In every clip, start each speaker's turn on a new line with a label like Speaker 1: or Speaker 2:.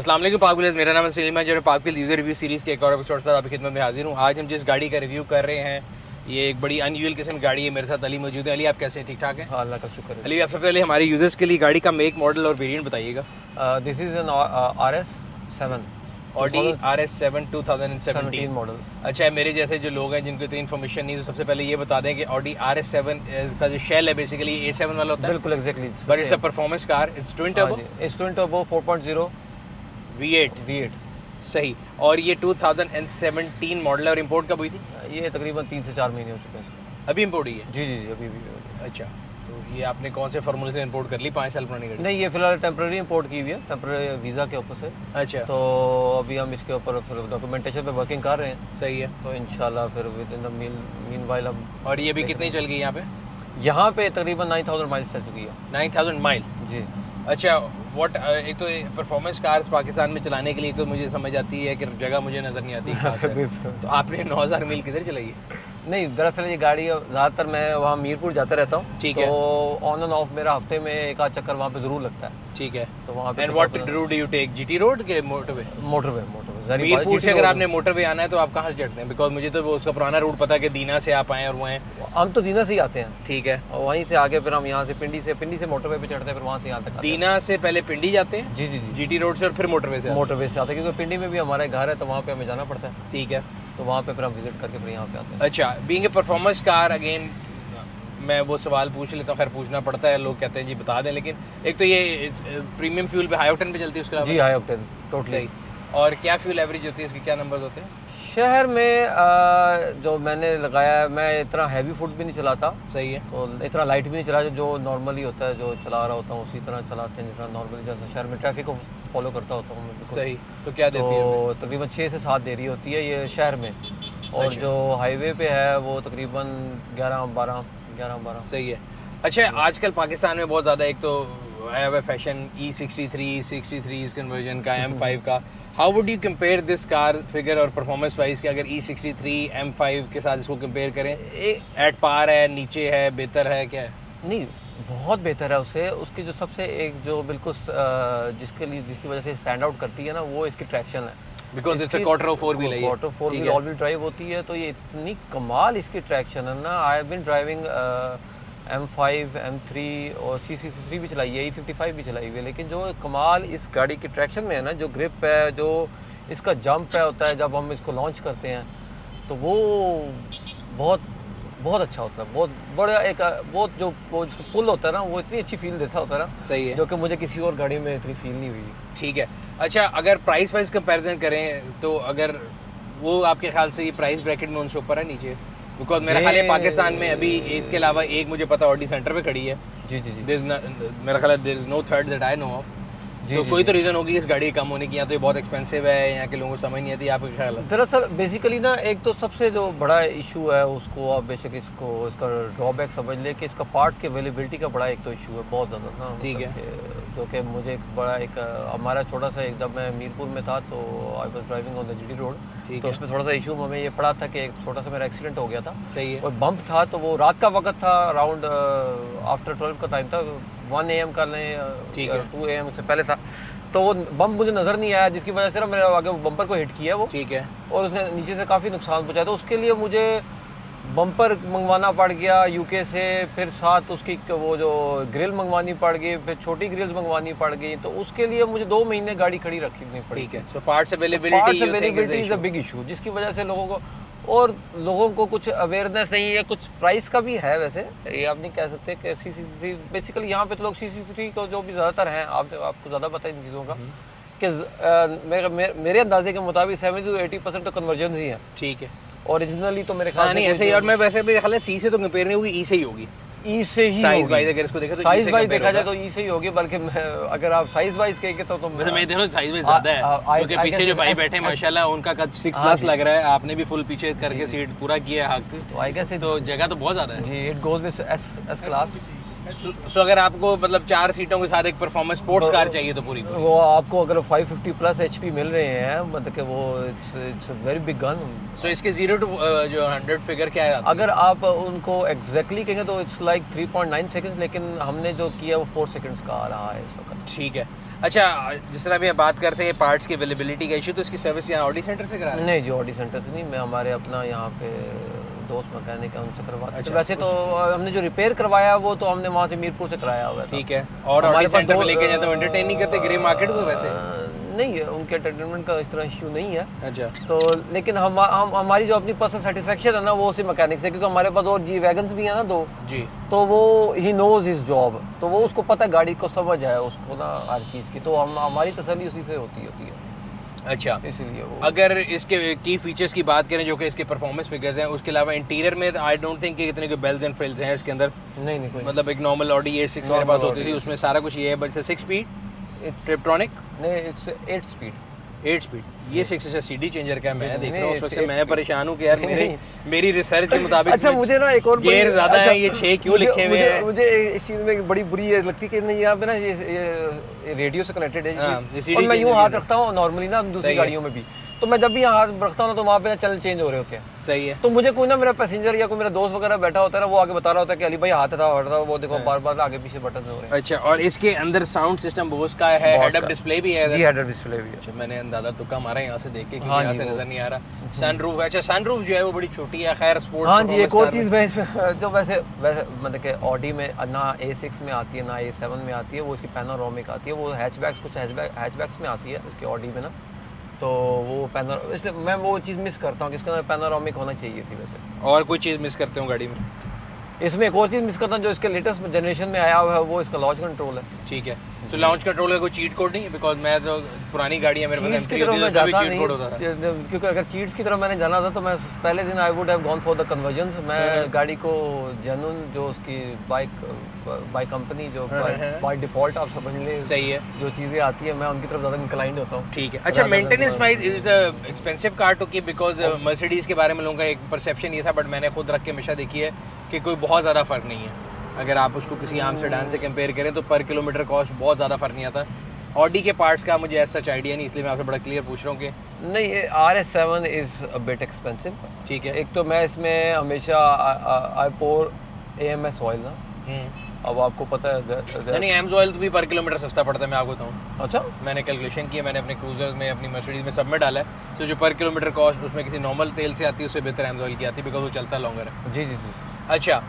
Speaker 1: अस्सलाम वालेकुम पाक व्हीलर्स, मेरा नाम है सलीम है, जो पाक व्हील यूज़र रिव्यू सीरीज़ के एक और एपिसोड साथ आपकी खिदमत में हाजिर हूँ। आज हम जिस गाड़ी का रिव्यू कर रहे हैं ये एक बड़ी अनयूजुअल किस्म की गाड़ी है। मेरे साथ अली मौजूद है। अली, आप कैसे हैं? ठीक ठाक हैं?
Speaker 2: हाँ, अल्लाह का शुक्र है।
Speaker 1: अली, आप सबसे पहले हमारे यूज़र्स के लिए गाड़ी का मेक, मॉडल और वेरिएंट बताइएगा।
Speaker 2: This is an RS7
Speaker 1: Audi RS7 2017
Speaker 2: model.
Speaker 1: अच्छा है, मेरे जैसे जो लोग हैं जिनको इतनी इन्फॉर्मेशन नहीं, तो सबसे पहले ये बता दें कि ऑडी RS7 का जो शेल है बेसिकली A7 वाला होता है।
Speaker 2: बिल्कुल exactly,
Speaker 1: but it's a performance car, it's twin turbo,
Speaker 2: it's twin turbo 4.0
Speaker 1: V8 सही। और ये 2017 मॉडल है और इंपोर्ट कब हुई थी?
Speaker 2: ये तकरीबन 3 से 4 महीने हो चुके हैं।
Speaker 1: अभी इंपोर्ट हुई है?
Speaker 2: जी जी जी, अभी भी।
Speaker 1: अच्छा, तो ये आपने कौन से फार्मूले से इंपोर्ट कर ली? 5 साल पुरानी गाड़ी?
Speaker 2: नहीं, ये फिलहाल टेम्प्रेरी इंपोर्ट की हुई है, टेम्प्रेरी वीज़ा के ऊपर से।
Speaker 1: अच्छा,
Speaker 2: तो अभी हम इसके ऊपर फिर डॉक्यूमेंटेशन पे वर्किंग कर रहे हैं।
Speaker 1: सही है।
Speaker 2: तो इंशाल्लाह फिर विद इन द मीनवाइल अब
Speaker 1: और ये भी कितनी चल गई
Speaker 2: यहाँ पे तकरीबन 9000 माइल्स चल चुकी है।
Speaker 1: 9000 माइल्स?
Speaker 2: जी।
Speaker 1: अच्छा, व्हाट एक तो परफॉर्मेंस कार्स पाकिस्तान में चलाने के लिए तो मुझे समझ आती है कि जगह मुझे नज़र नहीं आती कहाँ से। तो आपने 9000 मील किधर चलाई है?
Speaker 2: नहीं, दरअसल ये गाड़ी ज़्यादातर मैं वहाँ मीरपुर जाता रहता हूँ।
Speaker 1: ठीक
Speaker 2: है।
Speaker 1: है।
Speaker 2: तो ऑन एंड ऑफ मेरा हफ्ते में एक आध चक्कर वहाँ पे ज़रूर लगता है।
Speaker 1: ठीक है।
Speaker 2: तो वहाँ पे
Speaker 1: and what route do you take? GT road के मोटरवे?
Speaker 2: मोटरवे
Speaker 1: मीरपुर से अगर आपने मोटरवे आना है तो आप कहाँ से चढ़ते हैं? बिकॉज मुझे तो वो उसका पुराना रूट पता है कि दीना से आप आए और वो हैं।
Speaker 2: हम तो दीना से ही आते हैं।
Speaker 1: ठीक है।
Speaker 2: और वहीं से आगे फिर हम यहाँ से पिंडी से मोटरवे पे चढ़ते हैं, फिर वहाँ से यहाँ तक आते हैं।
Speaker 1: दीना से पहले पिंडी जाते हैं?
Speaker 2: जी जी जी,
Speaker 1: जीटी रोड से और फिर मोटरवे से?
Speaker 2: मोटरवे से आते हैं, क्योंकि पिंडी में भी हमारा घर है तो वहाँ पे हमें जाना पड़ता है।
Speaker 1: ठीक है।
Speaker 2: तो वहाँ पे फिर हम विजिट करके फिर यहाँ पे आते हैं।
Speaker 1: अच्छा, being a performance car again मैं वो सवाल पूछ लेता हूँ, खैर पूछना पड़ता है, लोग कहते हैं जी बता दें, लेकिन एक तो ये प्रीमियम फ्यूल पे हाई ऑक्टेन पे चलती है, उसके अलावा?
Speaker 2: जी, हाई ऑक्टेन टोटली।
Speaker 1: सही। और क्या फ्यूल एवरेज होती है इसकी, क्या नंबर्स होते हैं?
Speaker 2: शहर में जो मैंने लगाया है, मैं इतना हैवी फुट भी नहीं चलाता।
Speaker 1: सही है।
Speaker 2: तो इतना लाइट भी नहीं चला, जो नॉर्मली होता है, जो चला रहा होता हूँ उसी तरह चलाते हैं जितना नॉर्मली, जैसे शहर में ट्रैफिक को फॉलो करता होता हूँ मैं।
Speaker 1: सही। तो क्या देती है?
Speaker 2: तो तकरीबन 6 से 7 दे रही होती है ये शहर में, और
Speaker 1: अच्छा।
Speaker 2: जो हाईवे पे है वो तकरीबन 11-12।
Speaker 1: सही है। अच्छा, आजकल पाकिस्तान में बहुत ज़्यादा एक तो आया हुआ फैशन E63 इस कन्वर्जन का, M5 का। How would you compare this car figure और परफॉर्मेंस वाइज कि अगर E63 M5 के साथ इसको कंपेयर करें, एट पार है, नीचे है, बेहतर है, क्या है?
Speaker 2: नहीं, बहुत बेहतर है उससे। उसकी जो सबसे एक जो बिल्कुल जिसकी वजह से स्टैंड आउट करती है ना, वो इसकी ट्रैक्शन है।
Speaker 1: Because it's a quarter 4 wheel है ये।
Speaker 2: Quarter 4 wheel all wheel drive होती है, तो ये इतनी कमाल इसकी ट्रैक्शन है ना। I have been driving M5, M3 और CC3 भी चलाई है, E55 भी चलाई हुई है, लेकिन जो कमाल इस गाड़ी की ट्रैक्शन में है ना, जो ग्रिप है, जो इसका जंप है होता है जब हम इसको लॉन्च करते हैं, तो वो बहुत बहुत अच्छा होता है। बहुत बड़ा एक वो जो पुल होता है ना, वो इतनी अच्छी फील देता होता है ना।
Speaker 1: सही है।
Speaker 2: जो कि मुझे किसी और गाड़ी में इतनी फील नहीं हुई।
Speaker 1: ठीक है। अच्छा, अगर प्राइस वाइज कंपैरिजन करें तो अगर वो आपके ख्याल से ये प्राइस ब्रैकेट में उनसे ऊपर है, नीचे? बिकॉज मेरा ख्याल है पाकिस्तान में अभी इसके अलावा एक मुझे पता ऑडी सेंटर पे खड़ी है।
Speaker 2: जी जी जी।
Speaker 1: मेरा ख्याल है there is no third that I know of. तो कोई तो रीज़न होगी इस गाड़ी कम होने की, या तो ये बहुत एक्सपेंसिव है, यहाँ के लोगों को समझ नहीं आती। आपका ख्याल है?
Speaker 2: दरअसल बेसिकली ना, एक तो सबसे जो बड़ा इशू है उसको आप बेशक इसका ड्रॉबैक समझ ले कि इसका पार्ट्स की अवेलेबिलिटी का बड़ा एक तो इशू है, बहुत ज़्यादा ना।
Speaker 1: ठीक है।
Speaker 2: जो कि मुझे हमारा छोटा सा जब मैं मीरपुर में था तो I was driving on the GT road, तो उसमें थोड़ा सा इशू हमें ये पड़ा था कि एक छोटा सा मेरा एक्सीडेंट हो गया था।
Speaker 1: सही है।
Speaker 2: और बम्प था, तो वो रात का वक्त था, अराउंड आफ्टर 12 का टाइम था, 1 AM का नहीं, 2 AM से पहले था। तो वो बम्प मुझे नज़र नहीं आया, जिसकी वजह से ना मेरे आगे बम्पर को हिट किया वो।
Speaker 1: ठीक है।
Speaker 2: और उसने नीचे से काफ़ी नुकसान पहुंचाया, तो उसके लिए मुझे बम्पर मंगवाना पड़ गया UK से, फिर साथ उसकी वो जो ग्रिल मंगवानी पड़ गई, फिर छोटी ग्रिल्स मंगवानी पड़ गई, तो उसके लिए मुझे 2 महीने गाड़ी खड़ी रखनी पड़ी।
Speaker 1: ठीक है। So parts availability
Speaker 2: is a big issue, जिसकी वजह से लोगों को कुछ अवेयरनेस नहीं है। कुछ प्राइस का भी है, वैसे ये आप नहीं कह सकते कि CC3 बेसिकली यहाँ पे तो लोग CC3 को जो भी ज़्यादातर हैं, आपको ज़्यादा पता है इन चीज़ों का, कि मेरे अंदाजे के मुताबिक 70 to 80% तो कन्वर्जन ही है।
Speaker 1: ठीक है।
Speaker 2: ओरिजिनली तो मेरे ख्याल
Speaker 1: नहीं ऐसे ही, और मैं वैसे मेरे ख्याल है C से तो कंपेयर नहीं होगी, E से ही होगी।
Speaker 2: E से ही
Speaker 1: साइज वाइज अगर इसको देखें तो
Speaker 2: साइज वाइज देखा जाए तो E से ही होगी, बल्कि अगर आप साइज वाइज कहेंगे तो
Speaker 1: वैसे मैं देखो साइज वाइज ज्यादा है, क्योंकि पीछे जो भाई बैठे माशाल्लाह उनका कद 6+ लग रहा है। आपने भी फुल पीछे करके सीट पूरा किया है हक,
Speaker 2: तो आई गेस
Speaker 1: तो जगह तो बहुत ज्यादा है
Speaker 2: जी। It goes with S class.
Speaker 1: So अगर आपको मतलब 4 सीटों के साथ एक परफॉर्मेंस स्पोर्ट्स कार चाहिए तो पूरी
Speaker 2: वो आपको अगर 550+ HP मिल रहे हैं, मतलब कि वो it's a very big gun.
Speaker 1: So इसके 0 to जो 100 फिगर क्या है?
Speaker 2: अगर आप उनको एग्जैक्टली कहेंगे तो इट्स लाइक 3.9 सेकंड्स, लेकिन हमने जो किया वो 4 सेकंड्स का आ रहा है इस वक्त।
Speaker 1: ठीक है। अच्छा, जिस तरह भी हम बात करते हैं पार्ट्स की अवेलेबिलिटी का इशू, तो इसकी सर्विस यहाँ ऑडी सेंटर से करा रहे हैं?
Speaker 2: नहीं जी, ऑडी सेंटर से नहीं, मैं हमारे अपना यहाँ पे दोस्त मैकेनिक है उनसे करवाते हैं।
Speaker 1: अच्छा,
Speaker 2: वैसे तो हमने जो रिपेयर करवाया वो तो हमने वहाँ से मीरपुर से कराया हुआ था।
Speaker 1: ठीक है। और
Speaker 2: हमारे
Speaker 1: ऑडी
Speaker 2: पास
Speaker 1: सेंटर
Speaker 2: दो,
Speaker 1: में लेके जाए तो एंटरटेन नहीं करते ग्रे मार्केट को वैसे?
Speaker 2: नहीं है, उनके एंटरटेनमेंट का इस तरह इशू नहीं है।
Speaker 1: अच्छा,
Speaker 2: तो लेकिन हम हमारी जो अपनी पर्सनल सेटिस्फेक्शन है ना वो उसी मैकेनिक से, क्योंकि हमारे पास और जी वैगन्स भी हैं ना 2,
Speaker 1: जी।
Speaker 2: तो वो ही नोज हिज जॉब, तो वो उसको पता है, गाड़ी को समझ है उसको ना हर चीज़ की, तो हम हमारी तसल्ली उसी से होती है।
Speaker 1: अच्छा,
Speaker 2: इसीलिए वो
Speaker 1: अगर इसके की फीचर्स की बात करें जो कि इसके परफॉर्मेंस फिगर्स हैं, उसके अलावा इंटीरियर में आई डोंट थिंक कि इतने कोई बेल्स एंड फ्रिल्स हैं इसके अंदर।
Speaker 2: नहीं कोई
Speaker 1: मतलब एक नॉर्मल ऑडी A6 मेरे पास होती थी, उसमें सारा कुछ ये है, बट 6 स्पीड ट्रिप्ट्रॉनिक
Speaker 2: नहीं, इट्स 8 स्पीड।
Speaker 1: 8 स्पीड, ये 6 अच्छा सीडी चेंजर का मैं देख रहा हूँ,
Speaker 2: नहीं,
Speaker 1: उस वक्त मैं परेशान हूँ कि यार
Speaker 2: नहीं।
Speaker 1: मेरी रिसर्च के मुताबिक
Speaker 2: अच्छा, मुझे ना एक और
Speaker 1: गियर ज्यादा है, ये 6 क्यों लिखे हुए हैं?
Speaker 2: मुझे इस चीज़ में बड़ी बुरी ये लगती है कि नहीं, यहाँ पे ना ये रेडियो से कनेक्टेड है
Speaker 1: हाँ, ये CD
Speaker 2: और मैं यूँ
Speaker 1: चेंजर
Speaker 2: हाथ
Speaker 1: की
Speaker 2: रखता हूँ नॉर्मली ना दूसरी
Speaker 1: सही है।
Speaker 2: गाड़ियों में भी, तो मैं जब भी यहाँ हाथ रखता हूँ ना तो वहाँ पे ना चैनल चेंज हो रहे होते हैं।
Speaker 1: सही है।
Speaker 2: तो मुझे कोई ना मेरा पैसेंजर या कोई मेरा दोस्त वगैरह बैठा होता है ना, वो आगे बता रहा होता है कि अली भाई हाथ था हट रहा, वो देखो बार बार आगे पीछे बटन हो रहे हैं।
Speaker 1: अच्छा, और इसके अंदर साउंड सिस्टम बोस का है, हेड अप डिस्प्ले भी है
Speaker 2: जी,
Speaker 1: इधर?
Speaker 2: हेड अप डिस्प्ले भी है।
Speaker 1: अच्छा, मैंने अंदाजा तुक्का मारा यहाँ से देख के, क्योंकि
Speaker 2: हाँ
Speaker 1: यहाँ
Speaker 2: जी,
Speaker 1: से
Speaker 2: वो-
Speaker 1: नजर नहीं आ रहा। सनरूफ, अच्छा सनरूफ जो है वो बड़ी छोटी है, खैर स्पोर्ट्स।
Speaker 2: हाँ जी, एक और चीज़ मैं इसमें जो वैसे मतलब कि ऑडी में ना A6 में आती है ना A7 में आती है, वो इसकी पैनोरामिक आती है, वो हैचबैक्स कुछ हैचबैक्स में आती है इसकी ऑडी में ना, तो वो इसलिए मैं वो चीज़ मिस करता हूँ कि इसके अंदर पैनोरामिक होना चाहिए थी वैसे।
Speaker 1: और कोई चीज़ मिस करते हो गाड़ी में?
Speaker 2: इसमें एक और चीज़ मिस करता हूँ, जो इसके लेटेस्ट जनरेशन में आया हुआ है वो इसका लॉन्च कंट्रोल है।
Speaker 1: ठीक है, तो लॉन्च कंट्रोल का कोई चीट कोड नहीं है? बिकॉज मैं तो पुरानी गाड़ी है मेरे पास
Speaker 2: चीट्स की
Speaker 1: M3
Speaker 2: तरफ
Speaker 1: होती
Speaker 2: मैं
Speaker 1: है, उसमें भी
Speaker 2: जाता
Speaker 1: चीट
Speaker 2: नहीं,
Speaker 1: कोड होता था।
Speaker 2: क्योंकि अगर चीट्स की तरफ मैंने जाना था तो मैं पहले दिन I would have gone for the convergence. मैं गाड़ी को जेन्युइन जो उसकी बाइक कंपनी जो बाय डिफॉल्ट आप समझ लें
Speaker 1: सही है,
Speaker 2: जो चीज़ें आती है मैं उनकी तरफ ज़्यादा इंक्लाइंड होता हूँ।
Speaker 1: ठीक है। अच्छा, maintenance wise is a expensive car to keep, because Mercedes के बारे में लोगों का एक परसेप्शन ये था, बट मैंने खुद रख के हमेशा देखी है कि कोई बहुत ज़्यादा फर्क नहीं है। अगर आप उसको किसी आम सेडान से कंपेयर करें तो पर किलोमीटर कॉस्ट बहुत ज़्यादा फर्क नहीं आता। ऑडी के पार्ट्स का मुझे ऐसा आइडिया नहीं, इसलिए मैं आपसे बड़ा क्लियर पूछ रहा हूँ कि
Speaker 2: नहीं, ये RS7 is a bit expensive.
Speaker 1: ठीक है।
Speaker 2: एक तो मैं इसमें हमेशा आई पोर AMS ऑयल ना, अब आपको पता है
Speaker 1: नहीं, एम्स ऑयल तो भी पर किलोमीटर सस्ता पड़ता है, मैं आपको बताऊँ।
Speaker 2: अच्छा,
Speaker 1: मैंने कैलकुलेशन किया, मैंने अपने क्रूजर्स में अपनी मर्सिडीज में सब में डाला है, तो जो पर किलोमीटर कॉस्ट उसमें किसी नॉर्मल तेल से आती है उससे बेहतर एम्स ऑयल की आती है, बिकॉज वो चलता लॉन्गर है।
Speaker 2: जी।
Speaker 1: अच्छा,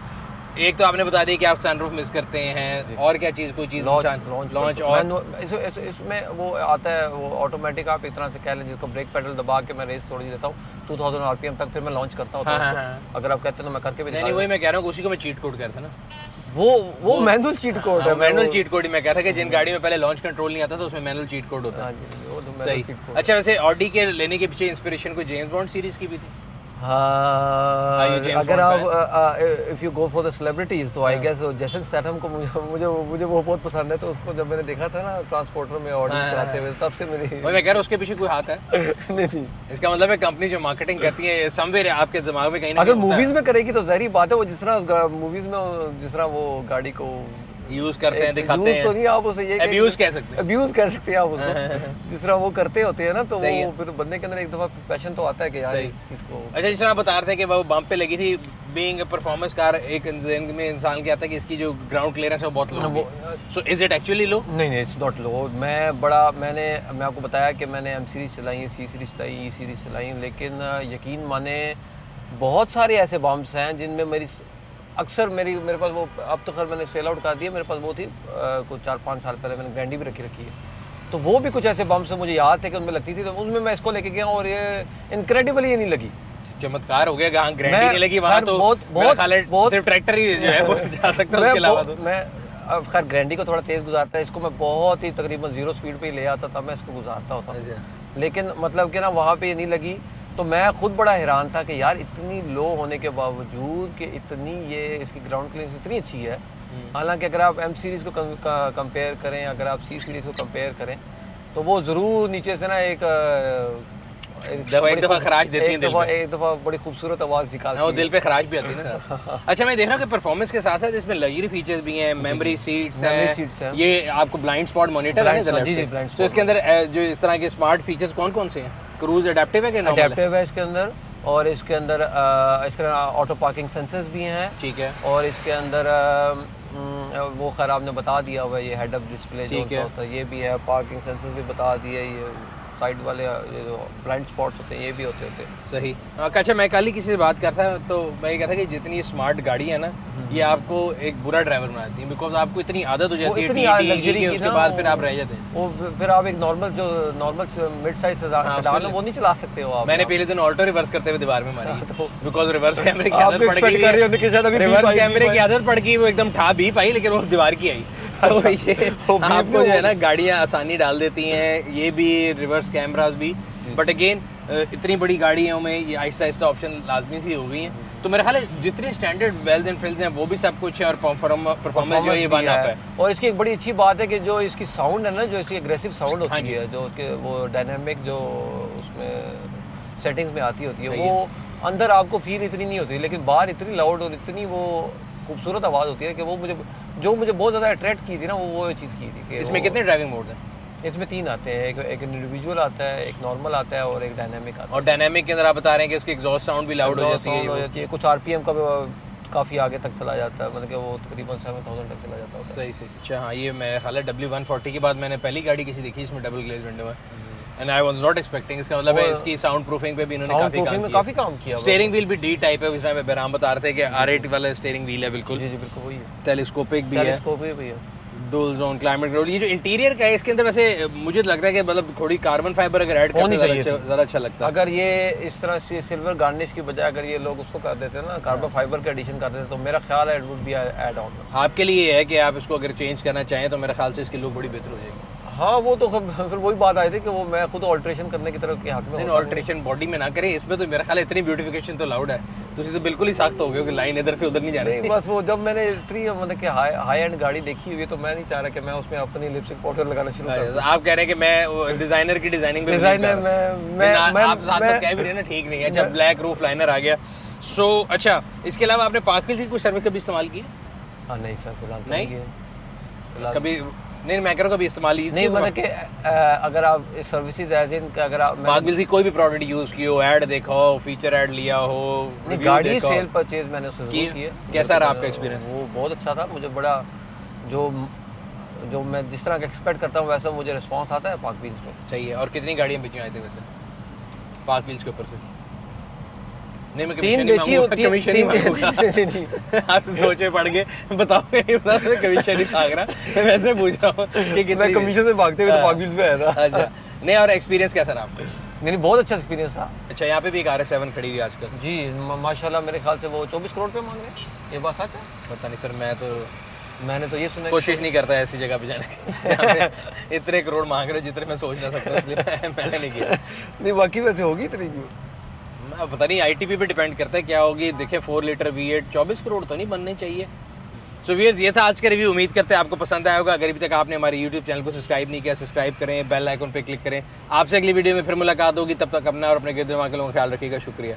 Speaker 1: एक तो आपने बता दिया कि आप सनरूफ मिस करते हैं, और क्या चीज़, कोई चीज़ लॉन्च और
Speaker 2: इसमें वो आता है वो ऑटोमेटिक, आप एक तरह से कह लें जिसको ब्रेक पेडल दबा के मैं रेस थोड़ी देता हूँ 2000 RPM तक, फिर मैं लॉन्च करता हूँ। अगर आप कहते हैं तो मैं करके भी
Speaker 1: नहीं, वही मैं कह रहा हूँ, उसी को मैं चीट कोड करता ना,
Speaker 2: वो मैनुअल चीट कोड है।
Speaker 1: मैनुअल चीट कोड ही मैं कहता कि जिन गाड़ी में पहले लॉन्च कंट्रोल नहीं आता तो उसमें मैनुअल चीट कोड होता है। सही। अच्छा, वैसे ऑडी के लेने के पीछे इंस्पिरेशन कोई जेम्स बॉन्ड सीरीज की भी थी?
Speaker 2: हाँ, अगर आप if you go for the celebrities तो आई गेस जेसन स्टैथम को मुझे वो बहुत पसंद है, तो उसको जब मैंने देखा था ना ट्रांसपोर्टर में ऑडी चलाते हुए, तब से मेरी
Speaker 1: मैं कह रहा हूँ उसके पीछे कोई हाथ है?
Speaker 2: नहीं,
Speaker 1: इसका मतलब है कंपनी जो मार्केटिंग करती है समवेयर आपके दिमाग में कहीं ना
Speaker 2: अगर मूवीज में करेगी तो ज़ाहिर बात है, वो जिस तरह मूवीज में जिस तरह वो गाड़ी को
Speaker 1: यूज करते हैं, दिखाते हैं,
Speaker 2: तो नहीं, आप उसे ये
Speaker 1: अब्यूज कह सकते हैं,
Speaker 2: अब्यूज कह सकते हैं आप उसको, जिस तरह वो करते होते हैं ना, तो
Speaker 1: सही है।
Speaker 2: वो फिर बंदे के अंदर एक दफा पैशन तो आता है कि यार
Speaker 1: सही।
Speaker 2: इस चीज को।
Speaker 1: अच्छा, जिस तरह आप बता रहे थे कि वो बम्प पे लगी थी, बीइंग अ परफॉर्मेंस कार, एक में इंसान के आता है कि इसकी जो ग्राउंड क्लियरेंस है वो बहुत लो है, सो इज इट एक्चुअली लो?
Speaker 2: नहीं, इट्स नॉट लो। मैं आपको बताया कि मैंने M सीरीज चलाई है, C सीरीज चलाई, E सीरीज चलाई, लेकिन यकीन माने बहुत सारे ऐसे बम्प्स हैं जिनमें मेरे पास वो, अब तो खैर मैंने सेल आउट कर दिया, मेरे पास वो थी कुछ 4-5 साल पहले मैंने ग्रैंडी भी रखी है, तो वो भी कुछ ऐसे बम्प्स मुझे याद थे कि उनमें लगती थी, तो उसमें मैं इसको लेके गया और ये इनक्रेडिबली ये नहीं लगी।
Speaker 1: चमत्कार हो गया, जहाँ ग्रैंडी नहीं लगी वहाँ तो बहुत सिर्फ ट्रैक्टर ही जो है वो जा सकता है, उसके अलावा तो
Speaker 2: मैं अब खैर ग्रैंडी को थोड़ा तेज गुजारता है, इसको मैं बहुत ही तकरीबन 0 स्पीड पे ही ले आता था, मैं इसको गुजारता होता, लेकिन मतलब कि ना वहाँ पे ये नहीं लगी, तो मैं खुद बड़ा हैरान था कि यार इतनी लो होने के बावजूद कि इतनी ये इसकी ग्राउंड क्लियरेंस इतनी अच्छी है। हालांकि अगर आप M सीरीज़ को कंपेयर करें, अगर आप C सीरीज़ को कंपेयर करें, तो वो ज़रूर नीचे से ना एक
Speaker 1: दफा खराश देती है,
Speaker 2: एक दफ़ा बड़ी खूबसूरत आवाज़ निकालती है,
Speaker 1: वो दिल पे खराश भी आती है ना। अच्छा, मैं देख रहा हूँ कि परफॉर्मेंस के साथ साथ इसमें लग्जरी फीचर्स भी हैं, मेमोरी सीट्स हैं, ये आपको ब्लाइंड स्पॉट मॉनिटर है ना, तो इसके अंदर जो इस तरह के स्मार्ट फीचर्स कौन कौन से हैं? क्रूज एडेप्टिव है कि नॉर्मल है?
Speaker 2: एडेप्टिव है इसके अंदर, और इसके अंदर ऑटो पार्किंग सेंसर्स भी हैं।
Speaker 1: ठीक है।
Speaker 2: और इसके अंदर वो खैर आपने बता दिया हुआ है, ये हेड अप डिस्प्ले जो
Speaker 1: ठीक है।
Speaker 2: होता है ये भी है, पार्किंग सेंसर्स भी बता दिए, ये साइड वाले ये जो ब्लाइंड स्पॉट्स होते हैं ये भी होते हैं।
Speaker 1: सही। अच्छा, मैं कल ही किसी से बात करता तो मैं ये कहता था कि जितनी स्मार्ट गाड़ी है ना, ये आपको एक बुरा ड्राइवर बनाती है, बिकॉज आपको इतनी आदत हो जाती है
Speaker 2: इतनी
Speaker 1: TT
Speaker 2: luxury
Speaker 1: की,
Speaker 2: की
Speaker 1: उसके
Speaker 2: ना,
Speaker 1: बाद फिर आप रह जाते हैं।
Speaker 2: वो फिर आप एक नॉर्मल मिड साइज सेडान है वो नहीं चला सकते हो आप।
Speaker 1: मैंने पहले दिन ऑल्टो रिवर्स करते हुए दीवार में मारी,
Speaker 2: तो
Speaker 1: बिकॉज रिवर्स कैमरे की
Speaker 2: आप
Speaker 1: आदत पड़
Speaker 2: expect कर रहे होते कि शायद
Speaker 1: गई,
Speaker 2: अभी
Speaker 1: रिवर्स
Speaker 2: बीप आई,
Speaker 1: कैमरे
Speaker 2: बीप
Speaker 1: की
Speaker 2: आई।
Speaker 1: आदत पड़ गई, वो एकदम ठा भी पाई, लेकिन वो दीवार की आई। तो ये
Speaker 2: वो बीप
Speaker 1: आपको
Speaker 2: में
Speaker 1: जो है
Speaker 2: वो-
Speaker 1: ना गाड़ियाँ आसानी डाल देती हैं, ये भी रिवर्स कैमरास भी, बट अगेन इतनी बड़ी गाड़ियों में ये आहिस्ता आहिस्ता ऑप्शन लाजमी सी हो गई हैं। तो मेरा ख्याल है जितने स्टैंडर्ड वेल्स एंड फ्रिल्स हैं वो भी सब कुछ है, और परफॉर्मेंस जो है ये
Speaker 2: भी
Speaker 1: बन आता
Speaker 2: है।
Speaker 1: है।
Speaker 2: और इसकी एक बड़ी अच्छी बात है कि जो इसकी साउंड है ना, जो इसकी एग्रेसिव साउंड
Speaker 1: हाँ
Speaker 2: होती
Speaker 1: जी।
Speaker 2: है, जो उसके वो डायनामिक जो उसमें सेटिंग्स में आती होती है,
Speaker 1: सही
Speaker 2: वो अंदर आपको फील इतनी नहीं होती, लेकिन बाहर इतनी लाउड और इतनी वो खूबसूरत आवाज़ होती है कि वो मुझे बहुत ज़्यादा अट्रैक्ट की थी ना, वो चीज़ की थी कि
Speaker 1: इसमें
Speaker 2: वो-
Speaker 1: कितने ड्राइविंग मोड्स हैं?
Speaker 2: इसमें 3 आते हैं, एक इंडिविजुअल आता है, एक नॉर्मल आता है और एक डायनामिक आता है।
Speaker 1: और डायनामिक के अंदर आप बता रहे हैं कि इसकी एग्जॉस्ट साउंड भी लाउड हो
Speaker 2: Exhaust
Speaker 1: जाती
Speaker 2: sound हो
Speaker 1: है।
Speaker 2: जाती है, कुछ आरपीएम का भी काफ़ी आगे तक चला जाता है, मतलब कि वो तकरीबन 7000 तक चला जाता है।
Speaker 1: सही सही। अच्छा हाँ, ये मेरे ख्याल है W140 के बाद मैंने पहली गाड़ी किसी देखी इसमें डबल ग्लेज विंडो है, and I was not expecting. इसका मतलब है इसकी साउंड प्रूफिंग पे भी इन्होंने
Speaker 2: साउंड
Speaker 1: काफी
Speaker 2: प्रूफिंग
Speaker 1: काम
Speaker 2: में
Speaker 1: किया।
Speaker 2: काफ़ी काम किया हुआ है।
Speaker 1: स्टीयरिंग व्हील भी डी टाइप है, इसमें बैराम बता रहे थे कि R8 वाला स्टीयरिंग व्हील है बिल्कुल।
Speaker 2: जी बिल्कुल वही है,
Speaker 1: टेलीस्कोपिक भी है,
Speaker 2: टेलीस्कोप भी है।
Speaker 1: Dual zone climate control. ये जो इंटीरियर का है इसके अंदर वैसे मुझे लगता है कि मतलब थोड़ी कार्बन फाइबर अगर ऐड करते
Speaker 2: होनी
Speaker 1: ज़्यादा
Speaker 2: चाहिए
Speaker 1: अच्छा, ज़्यादा अच्छा लगता है।
Speaker 2: अगर ये इस तरह से सिल्वर गार्निश की बजाय अगर ये लोग उसको कर देते ना, कार्बन फाइबर का एडिशन कर देते, तो मेरा ख्याल है it would be add on.
Speaker 1: आपके लिए ये है कि आप इसको अगर चेंज करना चाहें तो मेरे ख्याल से इसकी लुक बड़ी बेहतर हो जाएगी।
Speaker 2: हाँ वो तो फिर वही बात आई थी कि वो मैं खुद ऑल्ट्रेशन करने की तरफ के हक में
Speaker 1: नहीं,
Speaker 2: होता
Speaker 1: ऑल्ट्रेशन बॉडी में ना करें, इसमें तो मेरा ख्याल है इतनी ब्यूटिफिकेशन तो लाउड है, तो तो बिल्कुल ही सख्त हो गए कि लाइन इधर से उधर नहीं जाने।
Speaker 2: नहीं, बस वो जब मैंने इतनी मतलब कि हाई एंड गाड़ी देखी हुई है, तो मैं नहीं चाह रहा कि मैं उसमें अपनी लिपस्टिक पाउडर लगाना शुरू कर दूं।
Speaker 1: आप कह रहे हैं कि मैं डिजाइनर की डिजाइनिंग पे
Speaker 2: डिजाइनर मैं
Speaker 1: आप साथ साथ कह भी रहे हैं ना, ठीक नहीं है। अच्छा, ब्लैक रूफ लाइनर आ गया। सो अच्छा, इसके अलावा आपने पार्क व्हील्स की कोई सर्विस कभी इस्तेमाल की है?
Speaker 2: हाँ नहीं सर फिलहाल तो
Speaker 1: नहीं?
Speaker 2: नहीं है।
Speaker 1: कभी नहीं, मैं कह रहा हूँ कभी इस्तेमाल
Speaker 2: नहीं मतलब कि अगर आप सर्विसेज एज इन अगर आप
Speaker 1: पार्क व्हील्स की कोई भी प्रोडक्ट यूज की हो, ऐड देखा हो, फीचर ऐड लिया हो,
Speaker 2: नहीं,
Speaker 1: review
Speaker 2: गाड़ी
Speaker 1: देखा हो?
Speaker 2: सेल परचेज मैंने उससे
Speaker 1: की-
Speaker 2: जरूर की है।
Speaker 1: कैसा रहा
Speaker 2: मुझे
Speaker 1: आपका experience?
Speaker 2: वो बहुत अच्छा था, मुझे बड़ा जो मैं जिस तरह का एक्सपेक्ट करता हूँ वैसा मुझे रिस्पांस आता है पार्क व्हील्स में।
Speaker 1: सही है। और कितनी गाड़ियाँ बेची आई थी वैसे पार्क व्हील्स के ऊपर से? नहीं, मैं
Speaker 2: 3
Speaker 1: कमीशन नहीं
Speaker 2: बेची
Speaker 1: मांगूंगा, कमीशन नहीं मांगूंगा।
Speaker 2: नहीं
Speaker 1: आपसे सोचे पड़ गए, बताओगे नहीं, बता मैं कमीशन नहीं मांग रहा, मैं वैसे पूछ रहा हूँ कि
Speaker 2: मैं
Speaker 1: कितनी
Speaker 2: कमीशन से भागते हुए तो पार्क व्हील्स में आया था।
Speaker 1: अच्छा, नहीं, और एक्सपीरियंस कैसा रहा आपका?
Speaker 2: नहीं बहुत अच्छा एक्सपीरियंस था
Speaker 1: अच्छा, यहाँ पे भी एक RS7 खड़ी हुई है आजकल।
Speaker 2: जी, माशाल्लाह मेरे ख्याल से वो 24 करोड़ पे मांग रहे हैं, ये बात सच है?
Speaker 1: पता नहीं सर, मैं तो
Speaker 2: मैंने तो ये सुना है
Speaker 1: कोशिश नहीं करता ऐसी जगह पे जाने की जहाँ पे इतने करोड़ मांग रहे हो जितने मैं सोच ना सकता हूँ, इसलिए मैंने नहीं किया।
Speaker 2: नहीं बाकी वैसे होगी इतनी क्यों?
Speaker 1: पता नहीं, ITP पे डिपेंड करता है क्या होगी। देखिए 4 लीटर V8 24 करोड़ तो नहीं बनने चाहिए। सो व्यूअर्स, ये था आज का रिव्यू। उम्मीद करते हैं आपको पसंद आया होगा। अगर अभी तक आपने हमारे YouTube चैनल को सब्सक्राइब नहीं किया, सब्सक्राइब करें, बेल आइकन पे क्लिक करें। आपसे अगली वीडियो में फिर मुलाकात होगी, तब तक अपना और अपने गिरद के लोगों का ख्याल रखिएगा। शुक्रिया।